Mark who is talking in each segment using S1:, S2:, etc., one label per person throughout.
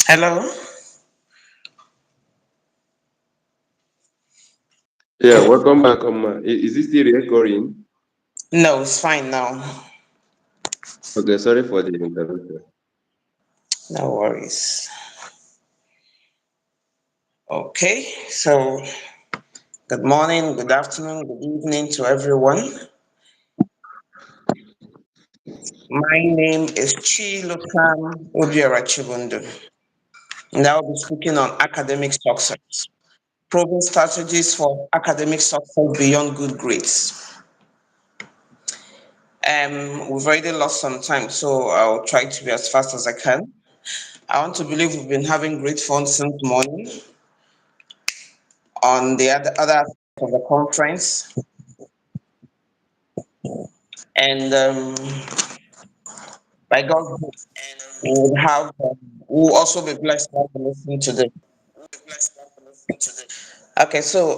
S1: Hello?
S2: Yeah, welcome back. Is this still recording?
S1: No, it's fine now.
S2: Okay, sorry for the interruption.
S1: No worries. Okay, so good morning, good afternoon, good evening to everyone. My name is Chilotam Obiora-Chibundu, and I'll be speaking on academic success, proven strategies for academic success beyond good grades. We've already lost some time, so I'll try to be as fast as I can. I want to believe we've been having great fun since morning on the other aspect of the conference. And by God's grace, we'll also be blessed to listen to this. Okay, so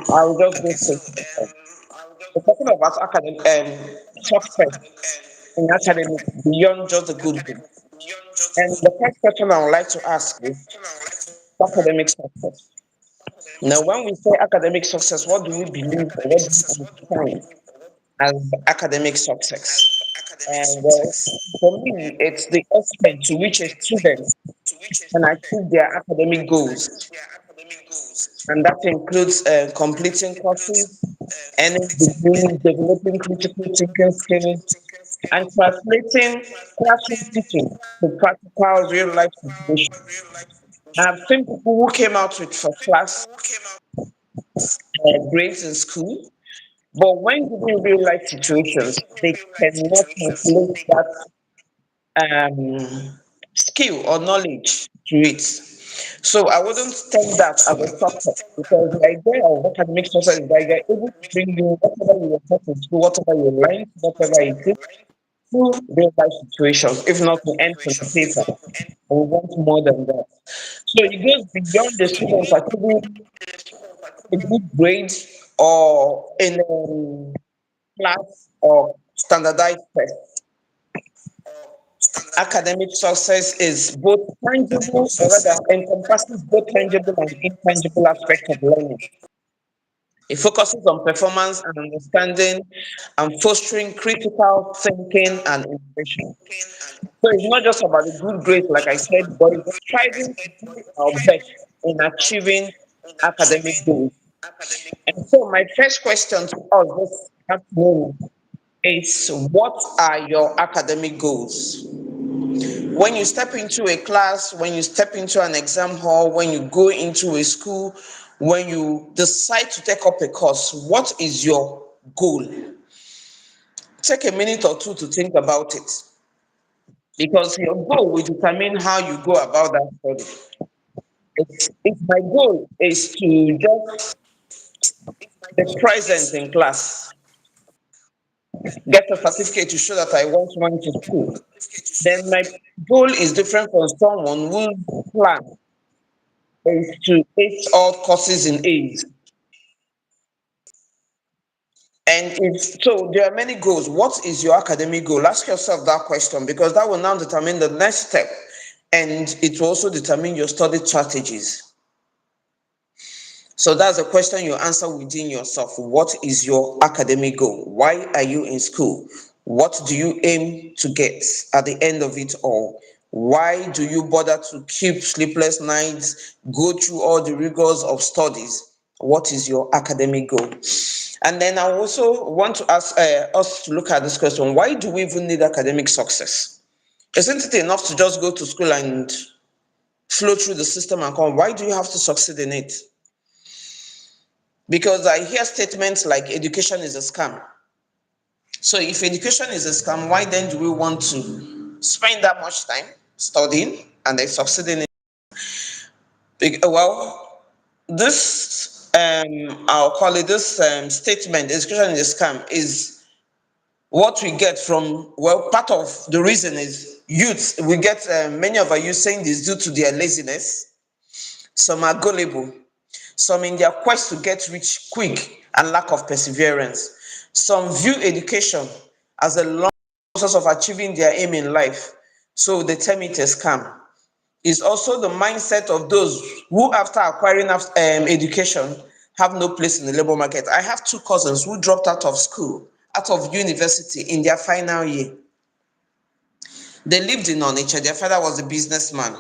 S1: I'll just go straight to the point. We're talking about academic success in academics beyond just the good grades. And the first question I would like to ask is academic success. Now, when we say academic success, what do we believe or what do we understand as academic success? And for me, it's the extent to which a student can achieve their academic goals, and that includes completing courses, earning degrees, developing critical thinking skills, and translating classroom teaching to practical real life situations. I've seen people who came out with first class grades in school, but when given real life situations, they cannot translate that skill or knowledge to it. So I wouldn't term that as a success because the idea of academic success is that you're able to bring you whatever you were taught in school, whatever you learned, whatever it is, through real life situations, if not to end on the paper. We want more than that. So it goes beyond the students achieving a good grade or in class or standardized test. Academic success is both tangible, or rather encompasses both tangible and intangible aspects of learning. It focuses on performance and understanding and fostering critical thinking and innovation. So it's not just about the good grades, like I said, but it's striving to do our best in achieving academic goals. And so my first question to us this afternoon is, what are your academic goals? When you step into a class, when you step into an exam hall, when you go into a school, when you decide to take up a course, what is your goal? Take a minute or two to think about it because your goal will determine how you go about that study. If my goal is to just be present in class, get a certificate to show that I once went to school, then my goal is different from someone whose plan is to ace all courses in A's. And if so, there are many goals. What is your academic goal? Ask yourself that question because that will now determine the next step and it will also determine your study strategies. So that's a question you answer within yourself. What is your academic goal? Why are you in school? What do you aim to get at the end of it all? Why do you bother to keep sleepless nights, go through all the rigors of studies? What is your academic goal? And then I also want to ask us to look at this question. Why do we even need academic success? Isn't it enough to just go to school and flow through the system and come? Why do you have to succeed in it? Because I hear statements like education is a scam. So if education is a scam, why then do we want to spend that much time studying and then succeeding in it? Well, this I'll call it this statement, education is a scam, is what we get from, well, part of the reason is youth. We get many of our youth saying this due to their laziness. Some are gullible. Some in their quest to get rich quick and lack of perseverance. Some view education as a long process of achieving their aim in life. So they term it a scam. It's also the mindset of those who, after acquiring education, have no place in the labor market. I have two cousins who dropped out of school, out of university in their final year. They lived in Onitsha. Their father was a businessman,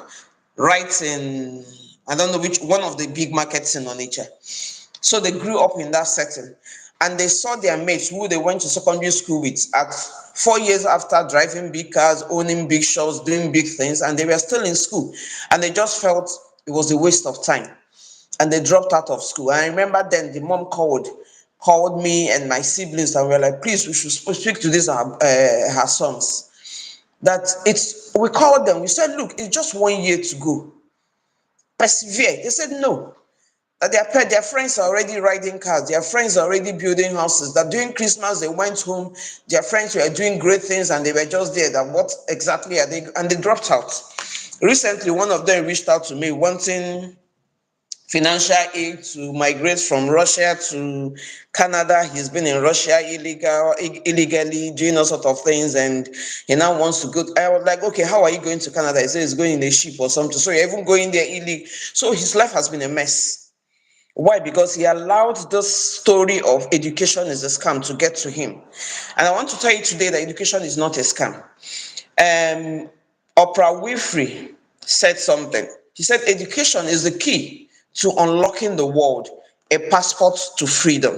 S1: right in, I don't know which one of the big markets in Onitsha. So they grew up in that setting. And they saw their mates who they went to secondary school with at 4 years after driving big cars, owning big shops, doing big things, and they were still in school. And they just felt it was a waste of time. And they dropped out of school. And I remember then the mom called me and my siblings, and we were like, please, we should speak to these her sons. That it's, we called them, we said, look, it's just 1 year to go. Persevere. They said no. That their friends are already riding cars, their friends are already building houses, that during Christmas they went home, their friends were doing great things and they were just there, that what exactly are they, and they dropped out. Recently, one of them reached out to me wanting financial aid to migrate from Russia to Canada. He's been in Russia illegally, doing all sorts of things, and he now wants to go. I was like, okay, how are you going to Canada? He said he's going in a ship or something. So you're even going there illegally. So his life has been a mess. Why? Because he allowed this story of education is a scam to get to him. And I want to tell you today that education is not a scam. Oprah Winfrey said something. She said, education is the key to unlocking the world, a passport to freedom.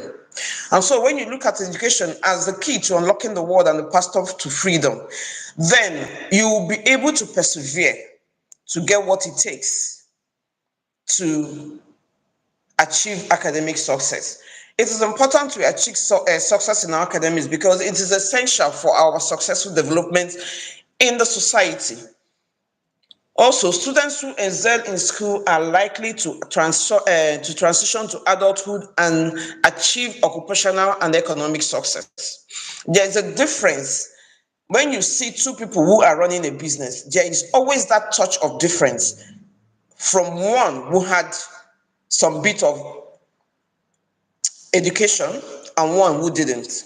S1: And so when you look at education as the key to unlocking the world and the passport to freedom, then you will be able to persevere to get what it takes to achieve academic success. It is important to achieve success in our academics because it is essential for our successful development in the society. Also, students who excel in school are likely to transition to adulthood and achieve occupational and economic success. There is a difference when you see two people who are running a business. There is always that touch of difference from one who had some bit of education and one who didn't.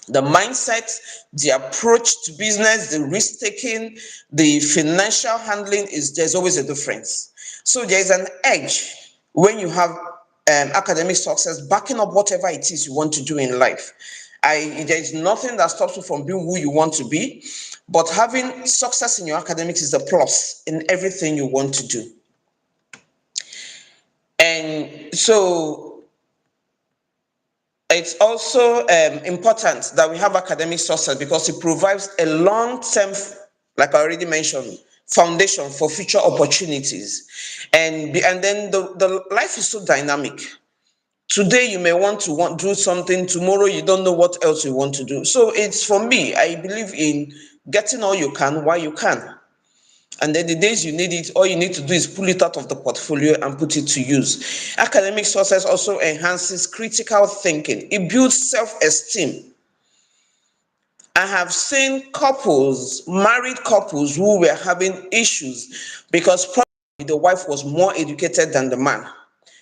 S1: The mindset, the approach to business, the risk taking, the financial handling is there's always a difference. So there is an edge when you have academic success backing up whatever it is you want to do in life. There is nothing that stops you from being who you want to be, but having success in your academics is a plus in everything you want to do. And so it's also important that we have academic success because it provides a long-term, like I already mentioned, foundation for future opportunities. And then the life is so dynamic. Today you may want to do something, tomorrow you don't know what else you want to do. So it's, for me, I believe in getting all you can while you can. And then the days you need it, all you need to do is pull it out of the portfolio and put it to use. Academic success also enhances critical thinking. It builds self-esteem. I have seen couples, married couples, who were having issues because probably the wife was more educated than the man.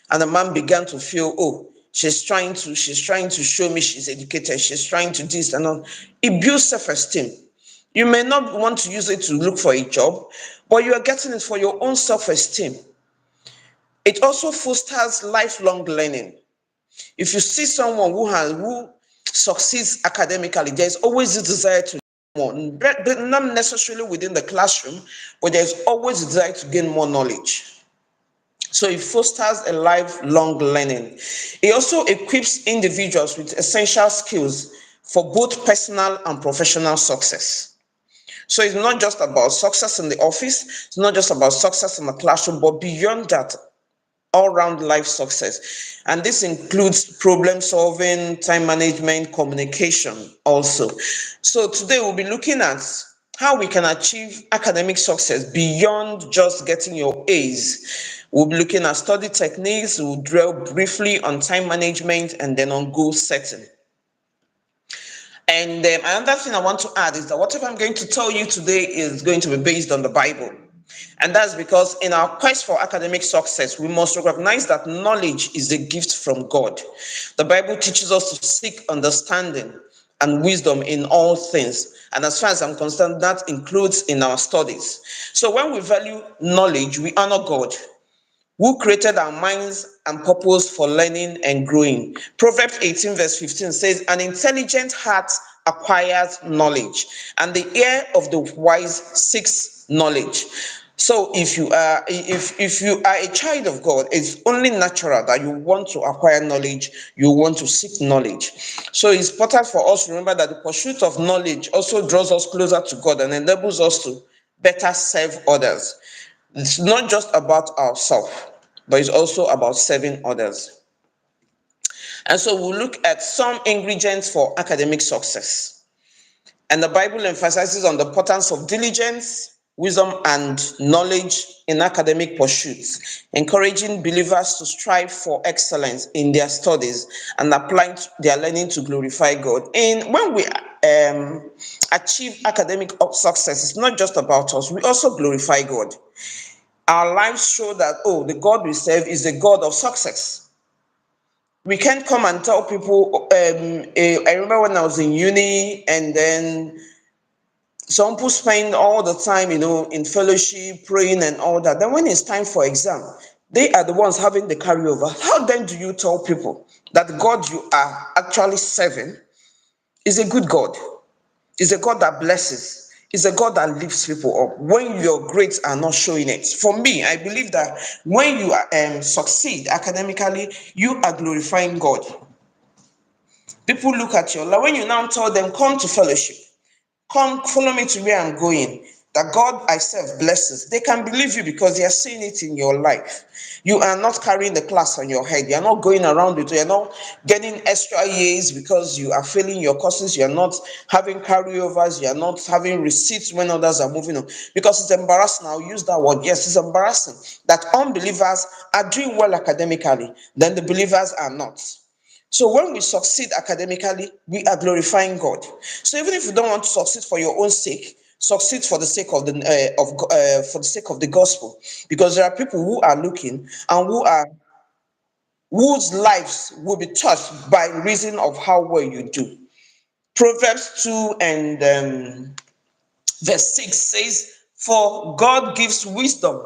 S1: And the man began to feel, oh, she's trying to show me she's educated, she's trying to this and all. It builds self-esteem. You may not want to use it to look for a job, but you are getting it for your own self-esteem. It also fosters lifelong learning. If you see someone who succeeds academically, there's always a desire to learn more, but not necessarily within the classroom, but there's always a desire to gain more knowledge. So it fosters a lifelong learning. It also equips individuals with essential skills for both personal and professional success. So it's not just about success in the office, it's not just about success in the classroom, but beyond that, all-round life success. And this includes problem solving, time management, communication also. So today we'll be looking at how we can achieve academic success beyond just getting your A's. We'll be looking at study techniques, we'll dwell briefly on time management and then on goal setting. And another thing I want to add is that whatever I'm going to tell you today is going to be based on the Bible. And that's because in our quest for academic success, we must recognize that knowledge is a gift from God. The Bible teaches us to seek understanding and wisdom in all things. And as far as I'm concerned, that includes in our studies. So when we value knowledge, we honor God, who created our minds and purpose for learning and growing. Proverbs 18 verse 15 says, an intelligent heart acquires knowledge, and the ear of the wise seeks knowledge. So if you are a child of God, it's only natural that you want to acquire knowledge, you want to seek knowledge. So it's important for us to remember that the pursuit of knowledge also draws us closer to God and enables us to better serve others. It's not just about ourselves, but it's also about serving others. And so we'll look at some ingredients for academic success. And the Bible emphasizes on the importance of diligence, wisdom, and knowledge in academic pursuits, encouraging believers to strive for excellence in their studies and applying their learning to glorify God. And when we achieve academic success, it's not just about us, we also glorify God. Our lives show that, oh, the God we serve is a God of success. We can't come and tell people, I remember when I was in uni, and then some people spend all the time, in fellowship, praying and all that. Then when it's time for exam, they are the ones having the carryover. How then do you tell people that the God you are actually serving is a good God? Is a God that blesses. Is a God that lifts people up when your grades are not showing it. For me, I believe that when you succeed academically, you are glorifying God. People look at your life. When you now tell them, come to fellowship, come follow me to where I'm going, that God I serve blesses, they can believe you because they are seeing it in your life. You are not carrying the class on your head. You are not going around with it. You are not getting extra years because you are failing your courses. You are not having carryovers. You are not having receipts when others are moving on. Because it's embarrassing. I'll use that word. Yes, it's embarrassing that unbelievers are doing well academically, then the believers are not. So when we succeed academically, we are glorifying God. So even if you don't want to succeed for your own sake, succeed for the sake of for the sake of the gospel, because there are people who are looking and whose lives will be touched by reason of how well you do. Proverbs 2 and verse 6 says, "For God gives wisdom,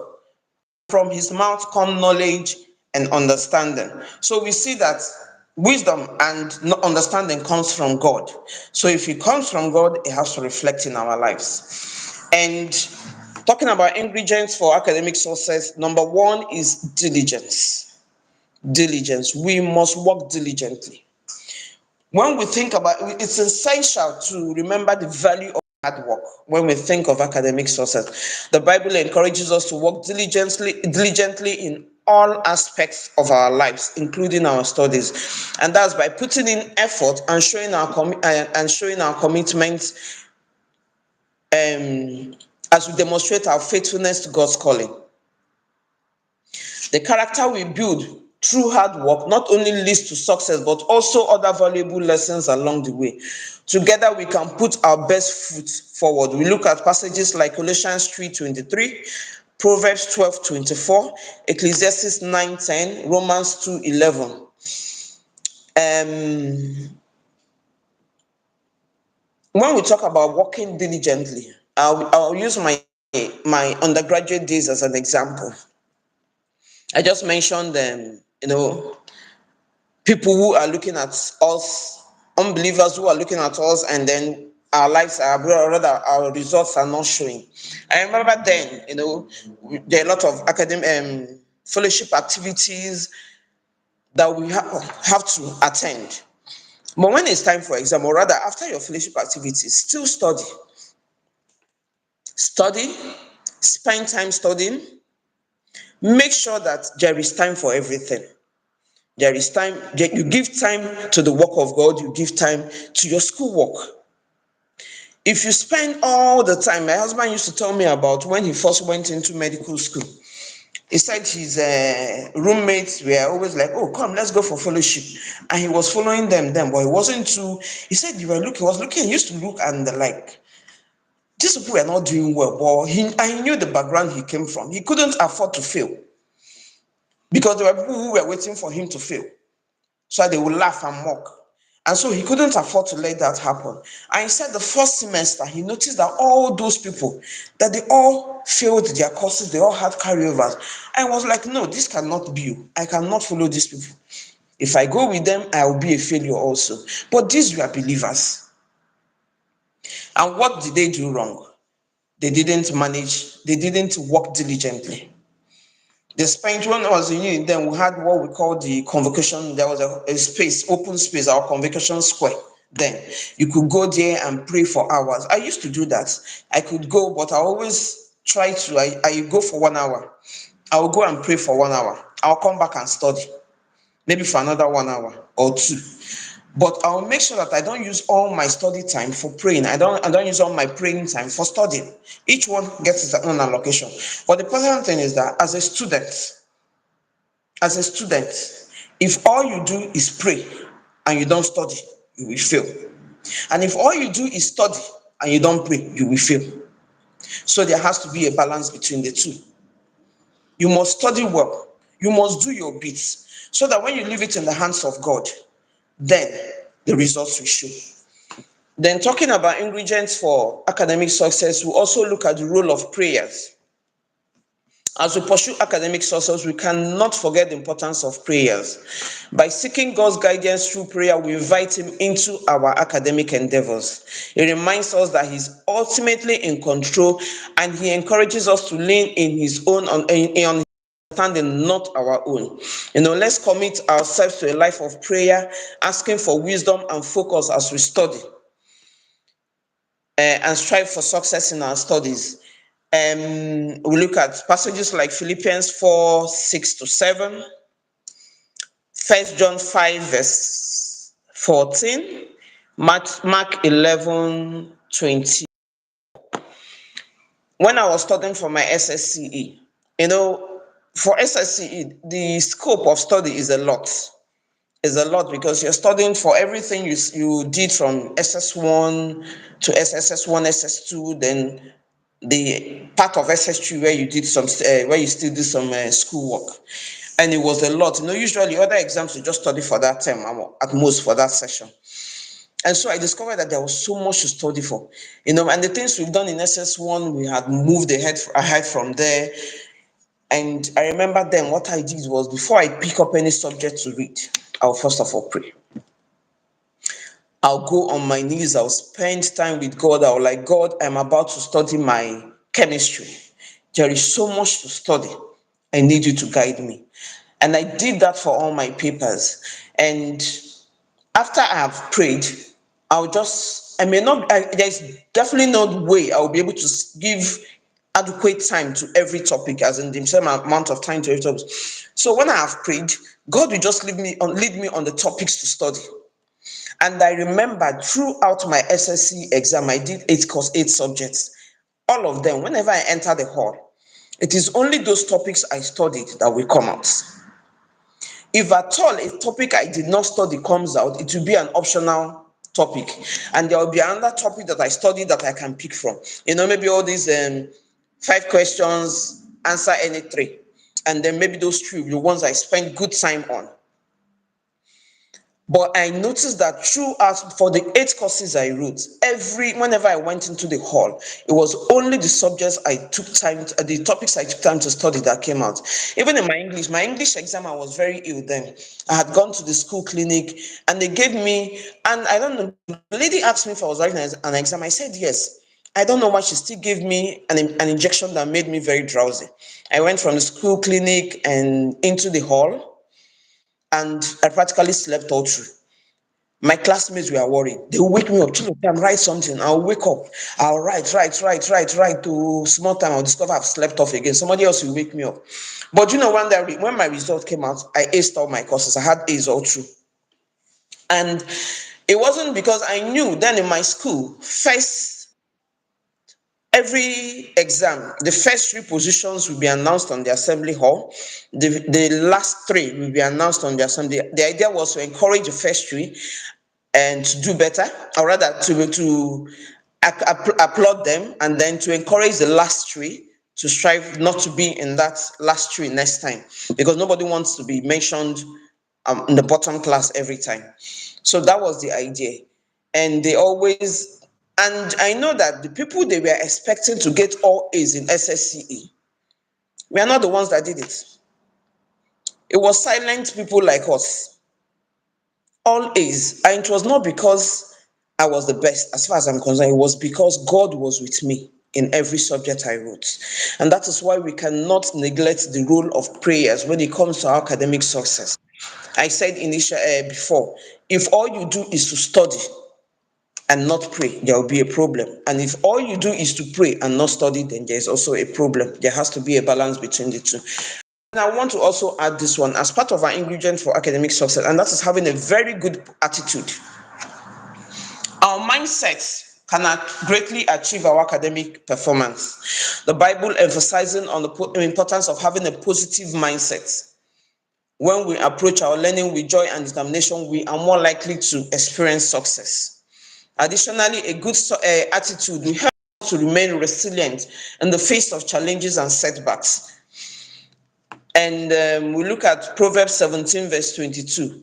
S1: from his mouth come knowledge and understanding." So we see that wisdom and understanding comes from God. So if it comes from God, it has to reflect in our lives. And talking about ingredients for academic success, number one is diligence. Diligence. We must work diligently. When we think about it, it's essential to remember the value of hard work when we think of academic success. The Bible encourages us to work diligently in all aspects of our lives, including our studies, and that's by putting in effort and showing our commitment, as we demonstrate our faithfulness to God's calling. The character we build through hard work not only leads to success, but also other valuable lessons along the way. Together, we can put our best foot forward. We look at passages like Colossians 3:23, Proverbs 12:24, Ecclesiastes 9:10, Romans 2:11. When we talk about working diligently, I'll use my undergraduate days as an example. I just mentioned them, people who are looking at us, unbelievers who are looking at us, and then our lives are, rather, our results are not showing. I remember then, there are a lot of academic fellowship activities that we have to attend. But when it's time for exam, or rather after your fellowship activities, still study, spend time studying, make sure that there is time for everything. There is time, you give time to the work of God, you give time to your schoolwork. If you spend all the time, my husband used to tell me about when he first went into medical school. He said his roommates were always like, "Oh, come, let's go for fellowship." And he was following them, but he wasn't too, he said he was looking, he used to look and like, these people were not doing well, but he knew the background he came from. He couldn't afford to fail because there were people who were waiting for him to fail. So they would laugh and mock. And so he couldn't afford to let that happen. And he said the first semester, he noticed that all those people, that they all failed their courses, they all had carryovers. And I was like, no, this cannot be you. I cannot follow these people. If I go with them, I will be a failure also. But these were believers. And what did they do wrong? They didn't manage, they didn't work diligently. The spent when I was in uni, then we had what we call the convocation. There was a space, open space, our convocation square. Then you could go there and pray for hours. I used to do that. I could go, but I always try to. I go for 1 hour. I will go and pray for 1 hour. I'll come back and study, maybe for another 1 hour or two. But I'll make sure that I don't use all my study time for praying. I don't use all my praying time for studying. Each one gets its own allocation. But the important thing is that as a student, if all you do is pray and you don't study, you will fail. And if all you do is study and you don't pray, you will fail. So there has to be a balance between the two. You must study well. You must do your bits so that when you leave it in the hands of God, then the results will show. Then talking about ingredients for academic success, we also look at the role of prayers. As we pursue academic success, we cannot forget the importance of prayers. By seeking God's guidance through prayer, we invite Him into our academic endeavors. It reminds us that He's ultimately in control, and He encourages us to lean in His own on His understanding, not our own. Let's commit ourselves to a life of prayer, asking for wisdom and focus as we study and strive for success in our studies. We look at passages like Philippians 4:6-7, 1 John 5 verse 14, Mark 11:20. When I was studying for my SSCE, for SSCE, the scope of study is a lot. Is a lot because you're studying for everything you did from SS1 to SSS1, SS2, then the part of SS2 where you did where you still do some schoolwork, and it was a lot. Usually other exams you just study for that term, at most for that session. And so I discovered that there was so much to study for, and the things we've done in SS1, we had moved ahead from there. And I remember then what I did was, before I pick up any subject to read, I'll first of all pray. I'll go on my knees, I'll spend time with God. I'll like, God, I'm about to study my chemistry. There is so much to study. I need you to guide me. And I did that for all my papers. And after I have prayed, there's definitely no way I'll be able to give adequate time to every topic, as in the same amount of time to every topic. So when I have prayed, God will just lead me on the topics to study. And I remember throughout my SSC exam, I did 8 subjects. All of them, whenever I enter the hall, it is only those topics I studied that will come out. If at all a topic I did not study comes out, it will be an optional topic. And there will be another topic that I studied that I can pick from. Maybe all these 5 questions, answer any 3. And then maybe those 3 will be the ones I spend good time on. But I noticed that throughout, for the 8 courses I wrote, whenever I went into the hall, it was only the the topics I took time to study that came out. Even in my English exam, I was very ill then. I had gone to the school clinic, and they gave me, and I don't know, the lady asked me if I was writing an exam. I said yes. I don't know why she still gave me an injection that made me very drowsy. I went from the school clinic and into the hall, and I practically slept all through. My classmates were worried. They will wake me up. Chilotam, write something. I'll wake up. I'll write. To small time, I'll discover I've slept off again. Somebody else will wake me up. But when my result came out, I aced all my courses. I had A's all through. And it wasn't because I knew then in my school, every exam, the first 3 positions will be announced on the assembly hall. The last 3 will be announced on the assembly. The idea was to encourage the first 3 and to do better, or rather to applaud them, and then to encourage the last 3 to strive not to be in that last 3 next time, because nobody wants to be mentioned in the bottom class every time. So that was the idea. And they always, and I know that the people they were expecting to get all A's in SSCE, we are not the ones that did it. It was silent people like us, all A's. And it was not because I was the best, as far as I'm concerned, it was because God was with me in every subject I wrote. And that is why we cannot neglect the role of prayers when it comes to our academic success. I said initially before, if all you do is to study and not pray, there will be a problem. And if all you do is to pray and not study, then there's also a problem. There has to be a balance between the two. And I want to also add this one as part of our ingredient for academic success, and that is having a very good attitude. Our mindsets can greatly achieve our academic performance. The Bible emphasizing on the importance of having a positive mindset. When we approach our learning with joy and determination, we are more likely to experience success. Additionally, a good attitude will help us to remain resilient in the face of challenges and setbacks. And we look at Proverbs 17, verse 22.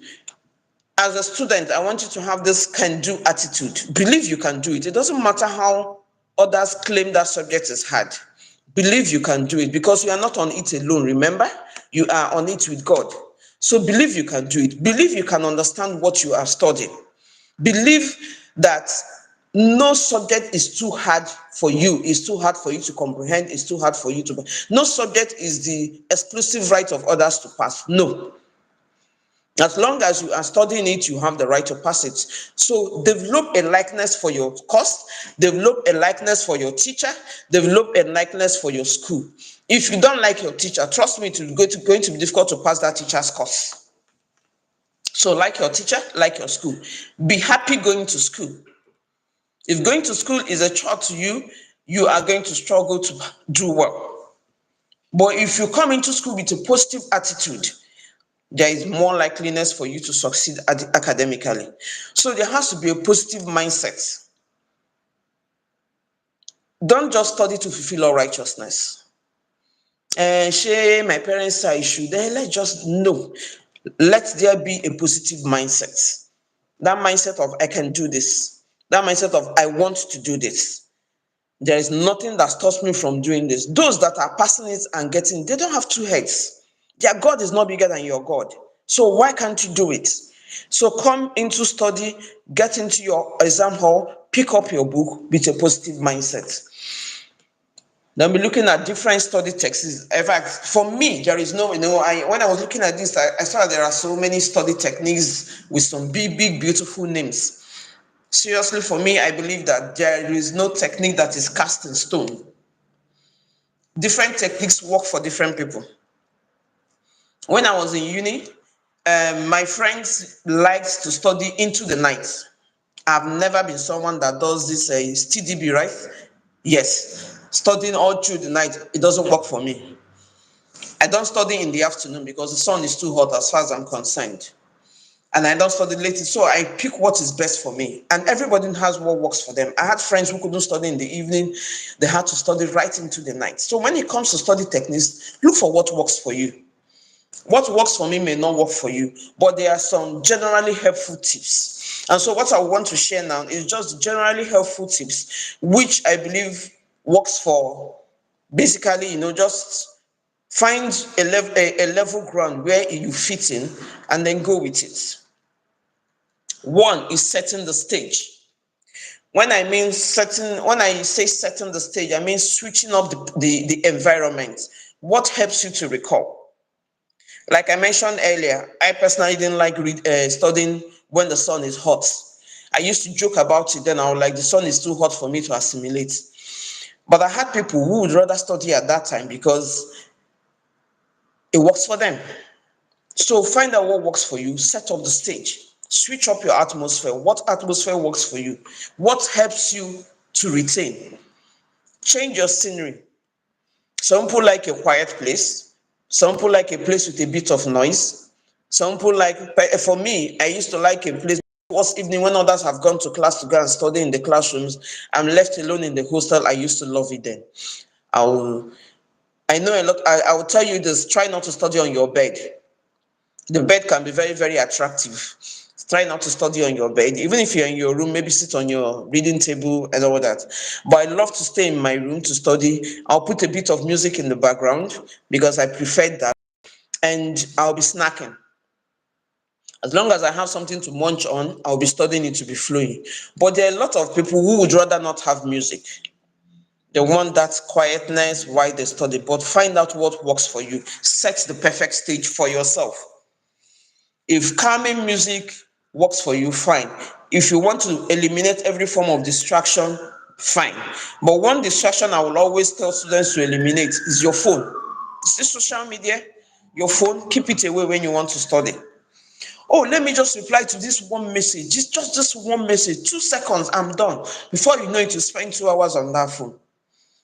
S1: As a student, I want you to have this can-do attitude. Believe you can do it. It doesn't matter how others claim that subject is hard. Believe you can do it because you are not on it alone, remember? You are on it with God. So believe you can do it. Believe you can understand what you are studying. Believe that no subject is too hard for you, it's too hard for you to comprehend, it's too hard for you to. No subject is the exclusive right of others to pass. No. As long as you are studying it, you have the right to pass it. So develop a likeness for your course, develop a likeness for your teacher, develop a likeness for your school. If you don't like your teacher, trust me, it's going to be difficult to pass that teacher's course. So like your teacher, like your school. Be happy going to school. If going to school is a chore to you, you are going to struggle to do well. But if you come into school with a positive attitude, there is more likeliness for you to succeed academically. So there has to be a positive mindset. Don't just study to fulfill all righteousness. My parents say I should. Then let's just no. Let there be a positive mindset. That mindset of I can do this. That mindset of I want to do this. There is nothing that stops me from doing this. Those that are passing it and getting, they don't have two heads. Their God is not bigger than your God. So why can't you do it? So come into study, get into your exam hall, pick up your book with a positive mindset. Then be looking at different study texts. In fact, for me, there is no, when I was looking at this, I saw there are so many study techniques with some big, big, beautiful names. Seriously, for me, I believe that there is no technique that is cast in stone. Different techniques work for different people. When I was in uni, my friends liked to study into the night. I've never been someone that does this TDB, right? Yes, studying all through the night, it doesn't work for me. I don't study in the afternoon because the sun is too hot as far as I'm concerned. And I don't study late, so I pick what is best for me. And everybody has what works for them. I had friends who couldn't study in the evening. They had to study right into the night. So when it comes to study techniques, look for what works for you. What works for me may not work for you, but there are some generally helpful tips. And so what I want to share now is just generally helpful tips, which I believe works for basically, just find a level ground where you fit in and then go with it. One is setting the stage. When I say setting the stage, I mean switching up the environment. What helps you to recall? Like I mentioned earlier, I personally didn't like studying when the sun is hot. I used to joke about it then. I was like, the sun is too hot for me to assimilate. But I had people who would rather study at that time because it works for them. So find out what works for you, set up the stage, switch up your atmosphere. What atmosphere works for you? What helps you to retain? Change your scenery. Some people like a quiet place. Some people like a place with a bit of noise. Some people for me, I used to like a place towards evening when others have gone to class to go and study in the classrooms. I'm left alone in the hostel. I used to love it then. I know a lot. I will tell you this, try not to study on your bed. The bed can be very, very attractive. Try not to study on your bed. Even if you're in your room, maybe sit on your reading table and all that. But I love to stay in my room to study. I'll put a bit of music in the background because I prefer that. And I'll be snacking. As long as I have something to munch on, I'll be studying it to be flowing. But there are a lot of people who would rather not have music. They want that quietness while they study, but find out what works for you. Set the perfect stage for yourself. If calming music works for you, fine. If you want to eliminate every form of distraction, fine. But one distraction I will always tell students to eliminate is your phone. Is this social media? Your phone, keep it away when you want to study. Oh, let me just reply to this one message. Just this one message. 2 seconds, I'm done. Before you know it, you spend 2 hours on that phone.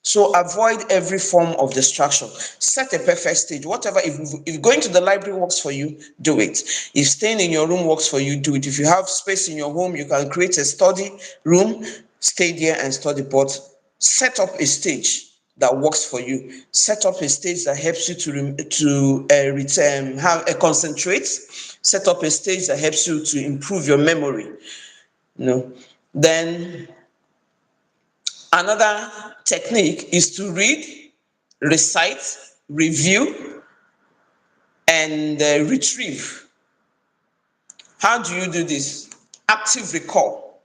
S1: So avoid every form of distraction. Set a perfect stage. Whatever, if going to the library works for you, do it. If staying in your room works for you, do it. If you have space in your home, you can create a study room, stay there and study. But set up a stage that works for you. Set up a stage that helps you to have a concentrate. Set up a stage that helps you to improve your memory. Then another technique is to read, recite, review, and retrieve. How do you do this? Active recall.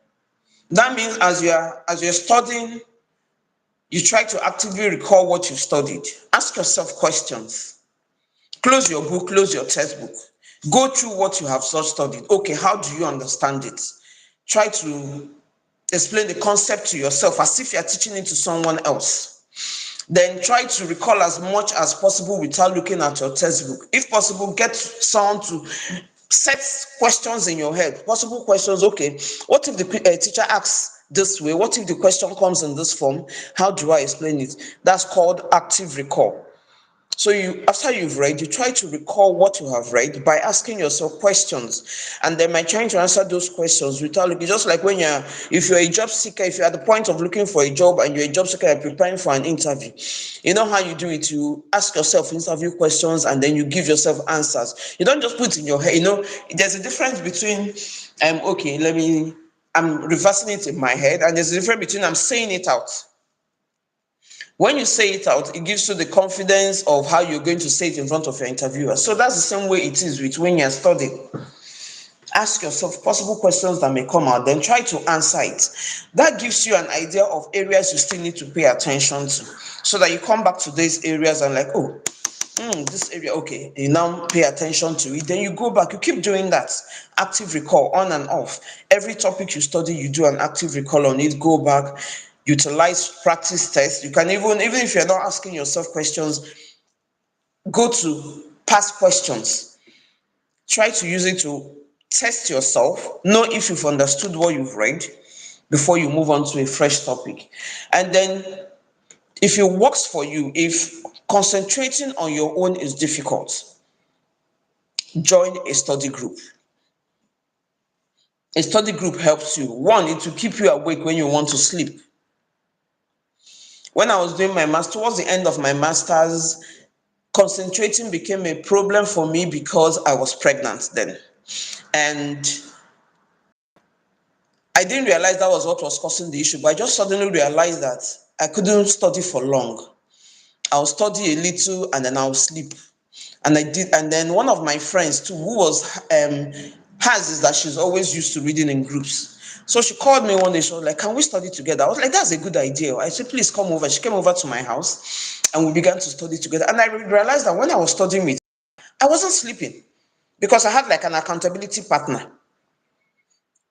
S1: That means as you're studying, you try to actively recall what you've studied. Ask yourself questions. Close your book, close your textbook. Go through what you have studied. Okay, how do you understand it? Try to explain the concept to yourself as if you're teaching it to someone else. Then try to recall as much as possible without looking at your textbook. If possible, get someone to set questions in your head. Possible questions, okay, what if the teacher asks this way? What if the question comes in this form? How do I explain it? That's called active recall. So after you've read, you try to recall what you have read by asking yourself questions, and then by trying to answer those questions without looking. Just like if you're a job seeker, if you're at the point of looking for a job and you're a job seeker, you're preparing for an interview. You know how you do it? You ask yourself interview questions, and then you give yourself answers. You don't just put it in your head. There's a difference between, I'm reversing it in my head, and there's a difference between I'm saying it out. When you say it out, it gives you the confidence of how you're going to say it in front of your interviewer. So that's the same way it is with when you're studying. Ask yourself possible questions that may come out, then try to answer it. That gives you an idea of areas you still need to pay attention to, so that you come back to these areas and like, oh, this area, okay, you now pay attention to it. Then you go back, you keep doing that. Active recall, on and off. Every topic you study, you do an active recall on it. Go back, utilize practice tests. You can even if you're not asking yourself questions, go to past questions. Try to use it to test yourself, know if you've understood what you've read before you move on to a fresh topic. And then if it works for you, if concentrating on your own is difficult, join a study group. A study group helps you. One, it will keep you awake when you want to sleep. When I was doing my master, towards the end of my master's, concentrating became a problem for me because I was pregnant then. And I didn't realize that was what was causing the issue, but I just suddenly realized that I couldn't study for long. I'll study a little and then I'll sleep. And I did, and then one of my friends too, who was has is that she's always used to reading in groups. So she called me one day, she was like, can we study together? I was like, that's a good idea. I said, please come over. She came over to my house and we began to study together. And I realized that when I was studying with her, I wasn't sleeping because I had like an accountability partner.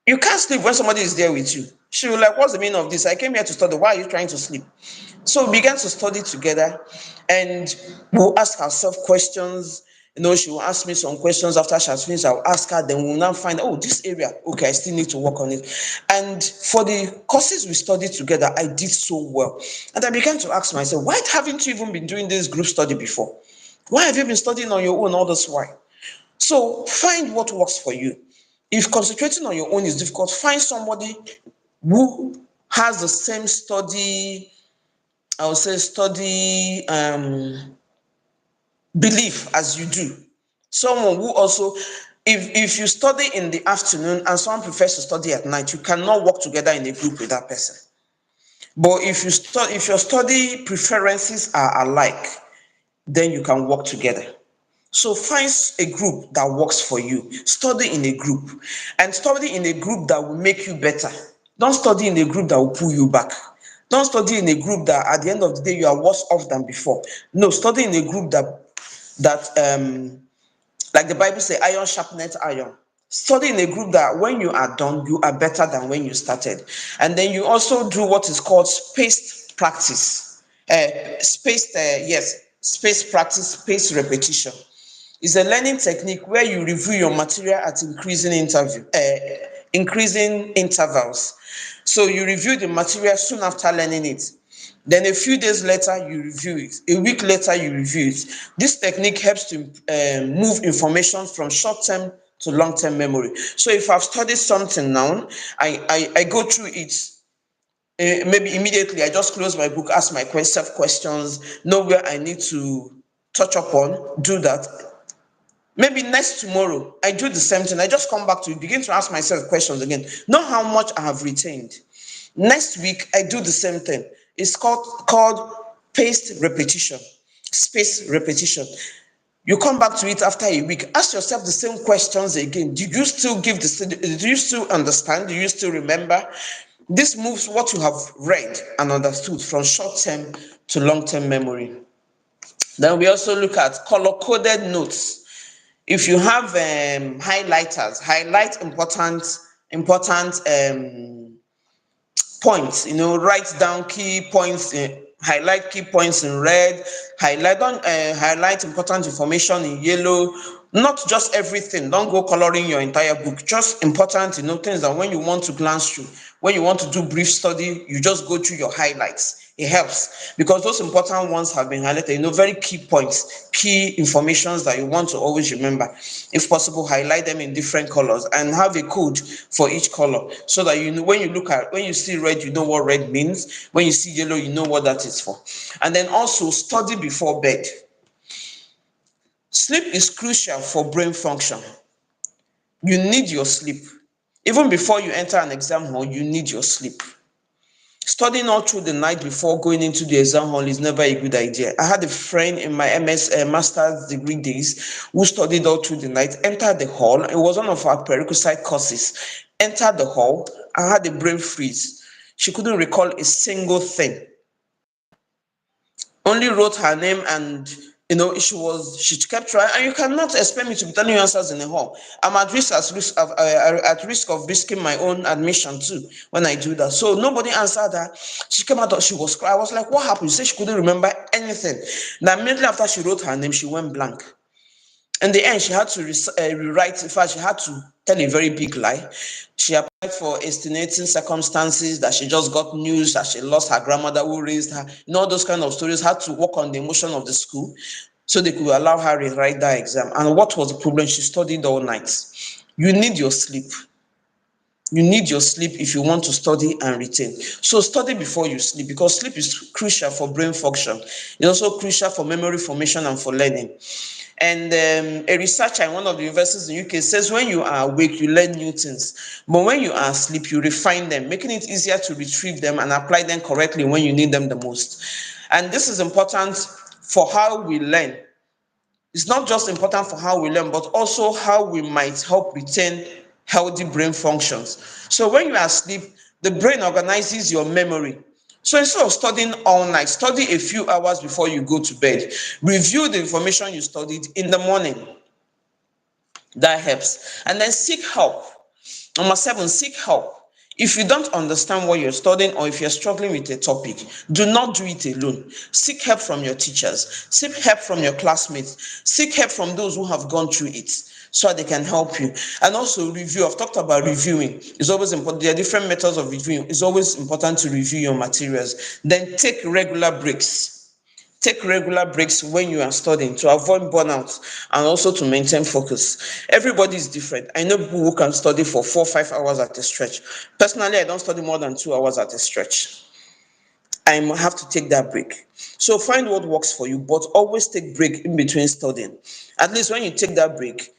S1: You can't sleep when somebody is there with you. She was like, what's the meaning of this? I came here to study. Why are you trying to sleep? So we began to study together and we'll ask ourselves questions. She will ask me some questions after she has finished. I'll ask her, then we'll now find, oh, this area, okay, I still need to work on it. And for the courses we studied together, I did so well. And I began to ask myself, why haven't you even been doing this group study before? Why have you been studying on your own all this while? So find what works for you. If concentrating on your own is difficult, find somebody who has the same study, I would say study belief as you do. Someone who also, if you study in the afternoon and someone prefers to study at night, you cannot work together in a group with that person. But if your study preferences are alike, then you can work together. So find a group that works for you. Study in a group, and study in a group that will make you better. Don't study in a group that will pull you back. Don't study in a group that at the end of the day you are worse off than before. No, study in a group that like the Bible says, iron sharpeneth iron. Study in a group that when you are done, you are better than when you started. And then you also do what is called spaced practice. Spaced practice, spaced repetition. It's a learning technique where you review your material at increasing intervals. So you review the material soon after learning it. Then a few days later, you review it. A week later, you review it. This technique helps to move information from short-term to long-term memory. So if I've studied something now, I go through it. Maybe immediately, I just close my book, ask myself questions, know where I need to touch upon, do that. Maybe next tomorrow, I do the same thing. I just come back to it, begin to ask myself questions again. Know how much I have retained. Next week, I do the same thing. It's called paced repetition, spaced repetition. You come back to it after a week. Ask yourself the same questions again. Do you still do you still understand? Do you still remember? This moves what you have read and understood from short-term to long-term memory. Then we also look at color-coded notes. If you have highlighters, highlight important points, write down key points, highlight key points in red, highlight important information in yellow. Not just everything, don't go coloring your entire book, just important, things that when you want to glance through, when you want to do brief study, you just go through your highlights. It helps because those important ones have been highlighted, very key points, key informations that you want to always remember. If possible, highlight them in different colors and have a code for each color so that when you see red, you know what red means. When you see yellow, you know what that is for. And then also study before bed. Sleep is crucial for brain function. You need your sleep. Even before you enter an exam hall, you need your sleep. Studying all through the night before going into the exam hall is never a good idea. I had a friend in my master's degree days who studied all through the night, entered the hall. It was one of our prerequisite courses. Entered the hall and had a brain freeze. She couldn't recall a single thing. Only wrote her name and she kept trying, and you cannot expect me to be telling you answers in the hall. I'm at risk of risking my own admission too when I do that. So nobody answered her. She came out, she was crying. I was like, what happened? She said she couldn't remember anything. Now immediately after she wrote her name, she went blank. In the end, she had to rewrite. In fact, she had to tell a very big lie. She applied for extenuating circumstances, that she just got news that she lost her grandmother who raised her. All those kind of stories. Had to work on the emotion of the school so they could allow her to write that exam. And what was the problem? She studied all night. You need your sleep. You need your sleep if you want to study and retain. So study before you sleep, because sleep is crucial for brain function. It's also crucial for memory formation and for learning. And a researcher in one of the universities in the UK says when you are awake, you learn new things. But when you are asleep, you refine them, making it easier to retrieve them and apply them correctly when you need them the most. And this is important for how we learn. It's not just important for how we learn, but also how we might help retain healthy brain functions. So when you are asleep, the brain organizes your memory. So instead of studying all night, study a few hours before you go to bed. Review the information you studied in the morning. That helps. And then seek help. Number 7, seek help. If you don't understand what you're studying, or if you're struggling with a topic, do not do it alone. Seek help from your teachers. Seek help from your classmates. Seek help from those who have gone through it so they can help you. And also review. I've talked about reviewing. It's always important. There are different methods of reviewing. It's always important to review your materials. Then take regular breaks. Take regular breaks when you are studying to avoid burnout and also to maintain focus. Everybody is different. I know people who can study for 4 or 5 hours at a stretch. Personally, I don't study more than 2 hours at a stretch. I have to take that break. So find what works for you, but always take break in between studying. At least when you take that break,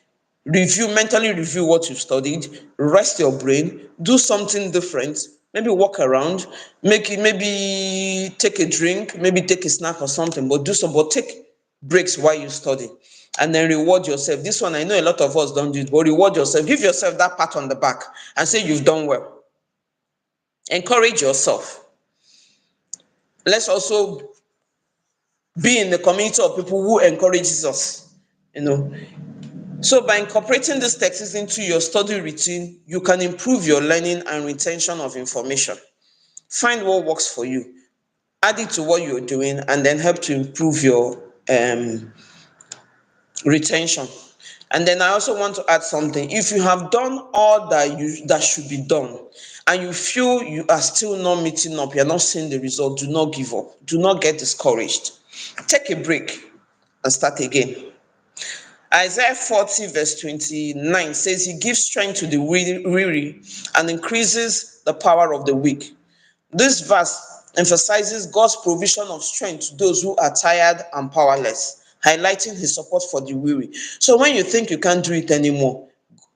S1: mentally review what you've studied, rest your brain, do something different, maybe walk around, maybe take a drink, maybe take a snack or something, but take breaks while you study. And then reward yourself. This one, I know a lot of us don't do it, but reward yourself. Give yourself that pat on the back and say you've done well. Encourage yourself. Let's also be in the community of people who encourages us. You know, so by incorporating these texts into your study routine, you can improve your learning and retention of information. Find what works for you, add it to what you're doing, and then help to improve your retention. And then I also want to add something. If you have done all that should be done, and you feel you are still not meeting up, you're not seeing the result, do not give up. Do not get discouraged. Take a break and start again. Isaiah 40 verse 29 says, He gives strength to the weary and increases the power of the weak. This verse emphasizes God's provision of strength to those who are tired and powerless, highlighting His support for the weary. So when you think you can't do it anymore,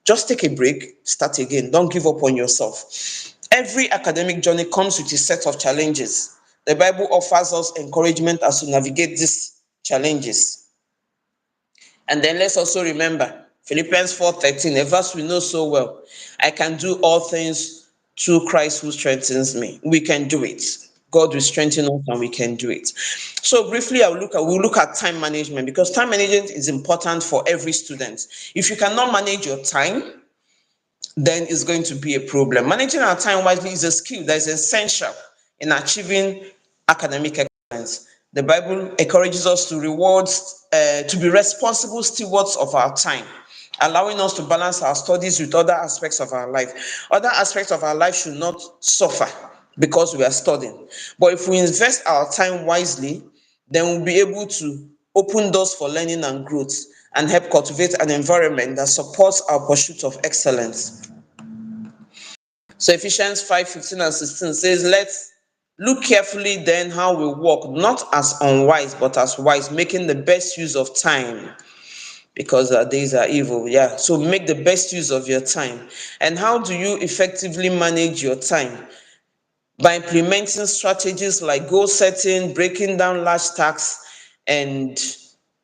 S1: just take a break, start again. Don't give up on yourself. Every academic journey comes with a set of challenges. The Bible offers us encouragement as we navigate these challenges. And then let's also remember Philippians 4:13, a verse we know so well. I can do all things through Christ who strengthens me. We can do it. God will strengthen us and we can do it. So briefly, we'll look at time management, because time management is important for every student. If you cannot manage your time, then it's going to be a problem. Managing our time wisely is a skill that is essential in achieving academic excellence. The Bible encourages us to be responsible stewards of our time, allowing us to balance our studies with other aspects of our life. Other aspects of our life should not suffer because we are studying. But if we invest our time wisely, then we'll be able to open doors for learning and growth and help cultivate an environment that supports our pursuit of excellence. So Ephesians 5:15 and 16 says, Let's look carefully then how we walk, not as unwise, but as wise, making the best use of time, because our days are evil. Yeah. So make the best use of your time. And how do you effectively manage your time? By implementing strategies like goal setting, breaking down large tasks, and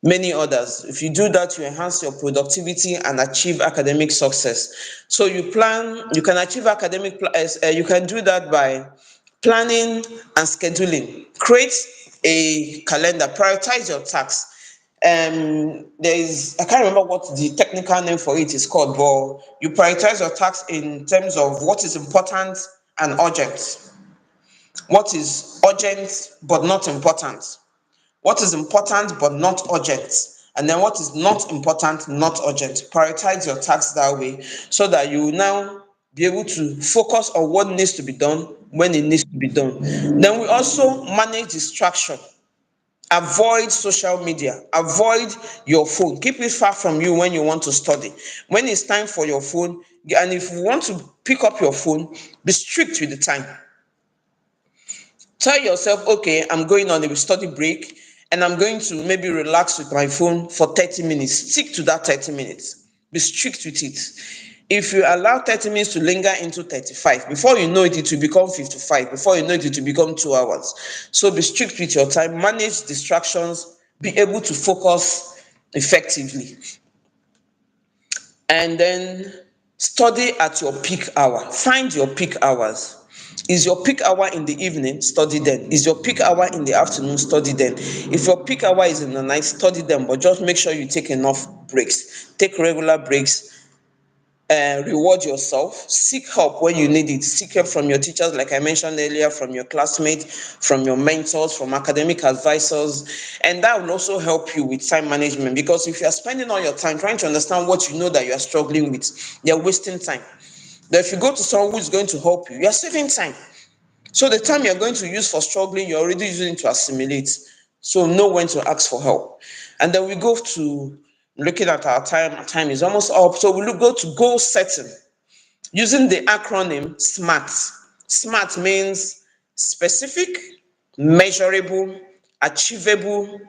S1: many others. If you do that, you enhance your productivity and achieve academic success. So you can achieve you can do that by planning and scheduling. Create a calendar, prioritize your tasks. I can't remember what the technical name for it is called, but you prioritize your tasks in terms of what is important and urgent. What is urgent but not important? What is important but not urgent? And then what is not important, not urgent? Prioritize your tasks that way so that you will now be able to focus on what needs to be done when it needs to be done. Then we also manage distraction. Avoid social media. Avoid your phone. Keep it far from you when you want to study. When it's time for your phone, and if you want to pick up your phone, be strict with the time. Tell yourself, okay, I'm going on a study break and I'm going to maybe relax with my phone for 30 minutes. Stick to that 30 minutes. Be strict with it. If you allow 30 minutes to linger into 35, before you know it, it will become 55. Before you know it, it will become 2 hours. So be strict with your time, manage distractions, be able to focus effectively. And then study at your peak hour. Find your peak hours. Is your peak hour in the evening? Study then. Is your peak hour in the afternoon? Study then. If your peak hour is in the night, study then, but just make sure you take enough breaks. Take regular breaks. Reward yourself. Seek help when you need it. Seek help from your teachers, like I mentioned earlier, from your classmates, from your mentors, from academic advisors. And that will also help you with time management, because if you are spending all your time trying to understand what you know that you are struggling with, you're wasting time. But if you go to someone who is going to help you, you're saving time. So the time you're going to use for struggling, you're already using it to assimilate. So know when to ask for help. And then we go to looking at our time. Our time is almost up. So we'll go to goal setting using the acronym SMART. SMART means specific, measurable, achievable,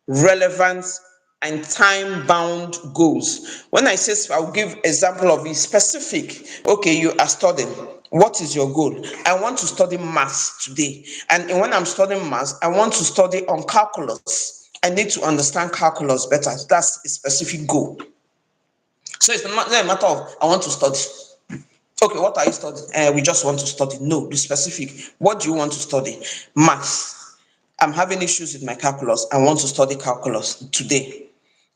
S1: relevant, and time-bound goals. When I say, I'll give example of it, specific. Okay, you are studying. What is your goal? I want to study maths today. And when I'm studying maths, I want to study on calculus. I need to understand calculus better. That's a specific goal. So it's not a matter of I want to study. Okay, what are you studying? We just want to study. No, be specific. What do you want to study? Maths. I'm having issues with my calculus. I want to study calculus today.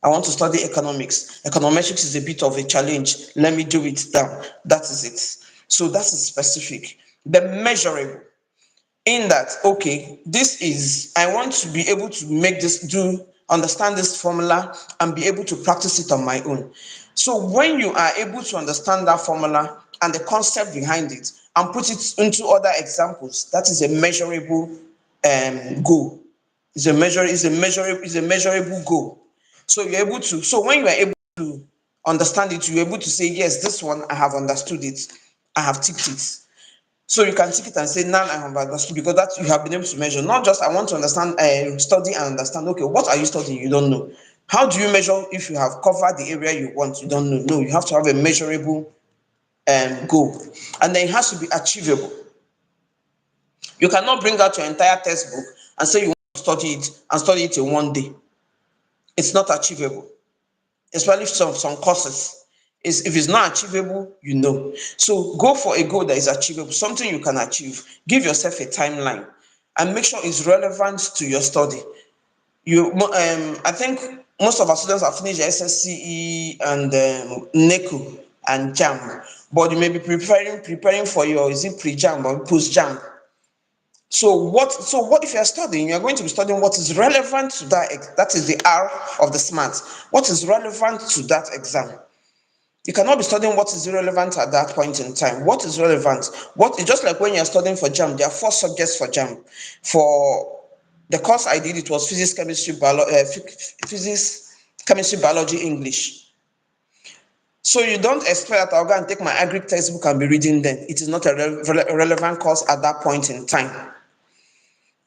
S1: I want to study economics. Econometrics is a bit of a challenge. Let me do it down. That is it. So that is specific. The measurable, in that, okay, this is, I want to be able to make this, understand this formula and be able to practice it on my own. So when you are able to understand that formula and the concept behind it and put it into other examples, that is a measurable goal. Is a measurable goal. So you're able to, so when you are able to understand it, you're able to say, yes, this one I have understood it, I have ticked it. So you can take it and say, now I have understood, because that you have been able to measure. Not just I want to understand, study and understand. Okay, what are you studying? You don't know. How do you measure if you have covered the area you want? You don't know. No, you have to have a measurable goal, and then it has to be achievable. You cannot bring out your entire textbook and say you want to study it in one day. It's not achievable, especially some courses. If it's not achievable, you know. So go for a goal that is achievable, something you can achieve. Give yourself a timeline and make sure it's relevant to your study. I think most of our students have finished SSCE and NECO and JAM, but you may be preparing for your, is it pre-JAM or post-JAM? So what if you're studying, you're going to be studying what is relevant to that is the R of the SMART. What is relevant to that exam? You cannot be studying what is irrelevant at that point in time. What is relevant? What is just like when you're studying for JAM, there are 4 subjects for JAM. For the course I did, it was physics, chemistry, biology, English. So you don't expect that I'll go and take my agric textbook and be reading them. It is not a relevant course at that point in time.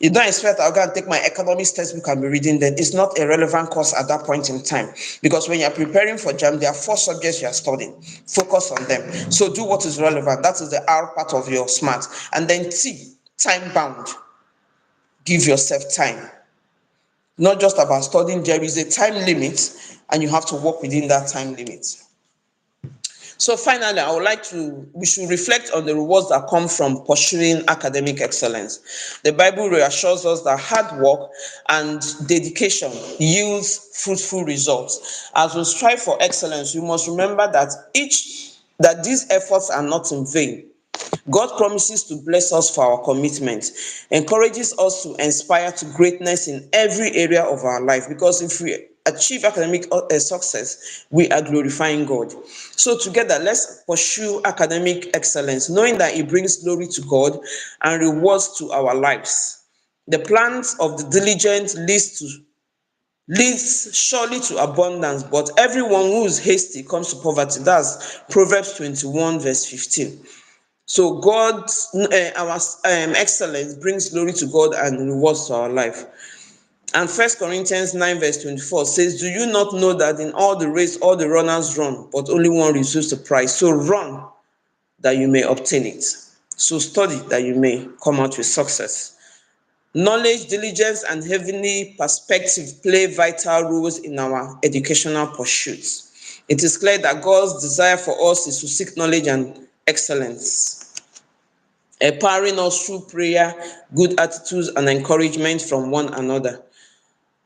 S1: You don't expect I'll go and take my economics textbook and be reading them. It's not a relevant course at that point in time. Because when you're preparing for JAM, there are 4 subjects you are studying. Focus on them. So do what is relevant. That is the R part of your SMART. And then T, time bound. Give yourself time. Not just about studying, there is a time limit, and you have to work within that time limit. So finally, we should reflect on the rewards that come from pursuing academic excellence. The Bible reassures us that hard work and dedication yields fruitful results. As we strive for excellence, we must remember that these efforts are not in vain. God promises to bless us for our commitment, encourages us to inspire to greatness in every area of our life, because if we achieve academic success, we are glorifying God. So together, let's pursue academic excellence, knowing that it brings glory to God and rewards to our lives. The plans of the diligent leads surely to abundance, but everyone who is hasty comes to poverty. That's Proverbs 21 verse 15. So our excellence brings glory to God and rewards to our life. And 1 Corinthians 9 verse 24 says, do you not know that in all the race, all the runners run, but only one receives the prize? So run that you may obtain it. So study that you may come out with success. Knowledge, diligence, and heavenly perspective play vital roles in our educational pursuits. It is clear that God's desire for us is to seek knowledge and excellence, empowering us through prayer, good attitudes, and encouragement from one another.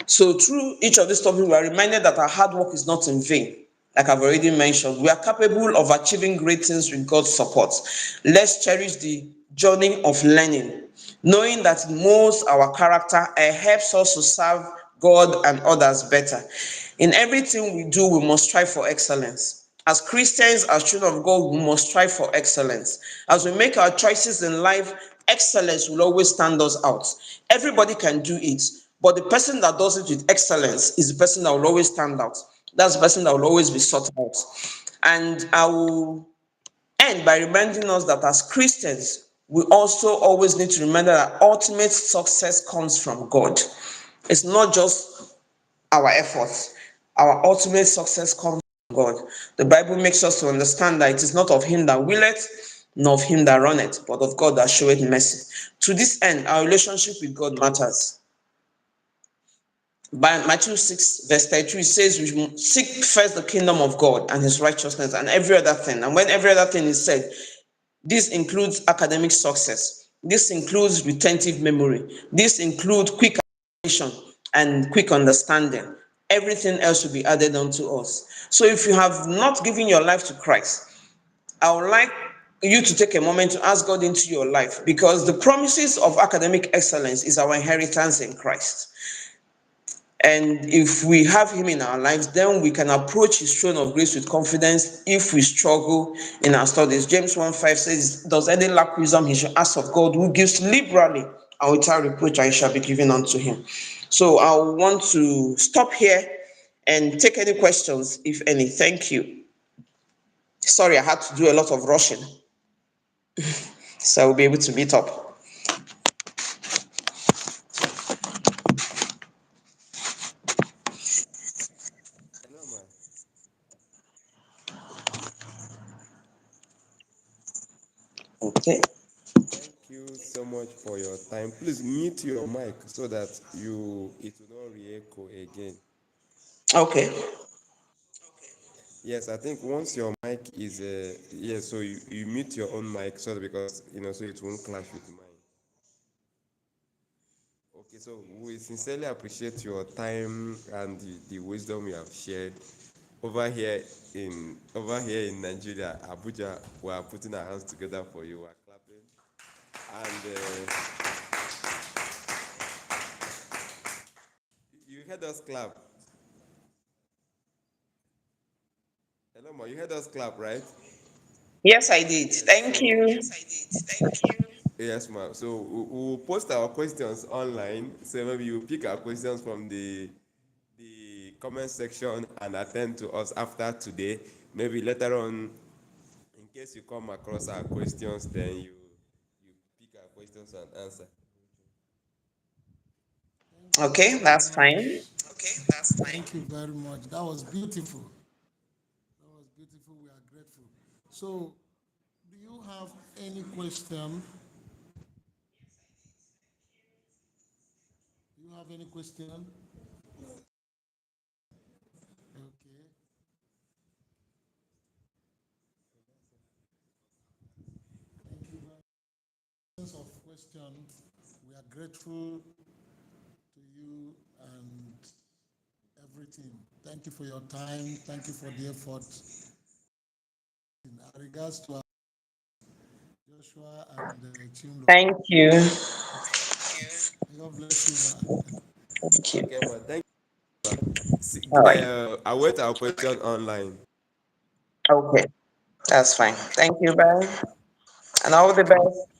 S1: So through each of these topics, we are reminded that our hard work is not in vain. Like I've already mentioned, we are capable of achieving great things with God's support. Let's cherish the journey of learning, knowing that it molds our character and helps us to serve God and others better. In everything we do, we must strive for excellence. As Christians, as children of God, we must strive for excellence. As we make our choices in life, excellence will always stand us out. Everybody can do it, but the person that does it with excellence is the person that will always stand out. That's the person that will always be sought out. And I will end by reminding us that as Christians, we also always need to remember that ultimate success comes from God. It's not just our efforts. Our ultimate success comes from God. The Bible makes us to understand that it is not of him that willeth, nor of him that runneth, but of God that showeth mercy. To this end, our relationship with God matters. By Matthew 6, verse 32, it says we should seek first the kingdom of God and his righteousness and every other thing. And when every other thing is said, this includes academic success. This includes retentive memory. This includes quick attention and quick understanding. Everything else will be added unto us. So if you have not given your life to Christ, I would like you to take a moment to ask God into your life, because the promises of academic excellence is our inheritance in Christ. And if we have him in our lives, then we can approach his throne of grace with confidence if we struggle in our studies. James 1:5 says, does any lack wisdom, he should ask of God, who gives liberally and without reproach, and it shall be given unto him. So I want to stop here and take any questions, if any. Thank you. Sorry, I had to do a lot of rushing, so I'll be able to meet up.
S2: Hello, ma.
S1: Okay.
S2: Thank you so much for your time. Please mute your mic so that it will not re-echo again.
S1: Okay.
S2: Yes, I think once your mic is yes, so you mute your own mic so that, because so it won't clash with mine. Okay, so we sincerely appreciate your time and the wisdom you have shared. Over here in Nigeria, Abuja, we are putting our hands together for you. We are clapping, and you heard us clap. Hello, ma. You heard us clap, right?
S1: Yes, I did.
S2: Yes.
S1: Thank
S2: So
S1: you.
S2: yes, I did. Thank you. Yes, ma'am. So we'll post our questions online. So maybe you pick our questions from the comment section and attend to us after today. Maybe later on, in case you come across our questions, then you pick our questions and answer.
S3: Thank you
S1: Okay,
S3: very
S1: that's fine.
S3: much.
S2: Okay, that's fine.
S3: Thank you very much. That was beautiful. That was beautiful. We are grateful. So, do you have any question? Do you have any question? Okay. Thank you very much. Of questions. We are grateful to you and everything. Thank you for your time. Thank you for the effort. In regards to Joshua and Chimlo,
S1: Thank you.
S3: God bless you, man.
S1: Thank you.
S2: Okay, ma. Thank
S1: All
S2: you.
S1: right.
S2: Await our question online.
S1: Okay, that's fine. Thank you, bye. And all the best.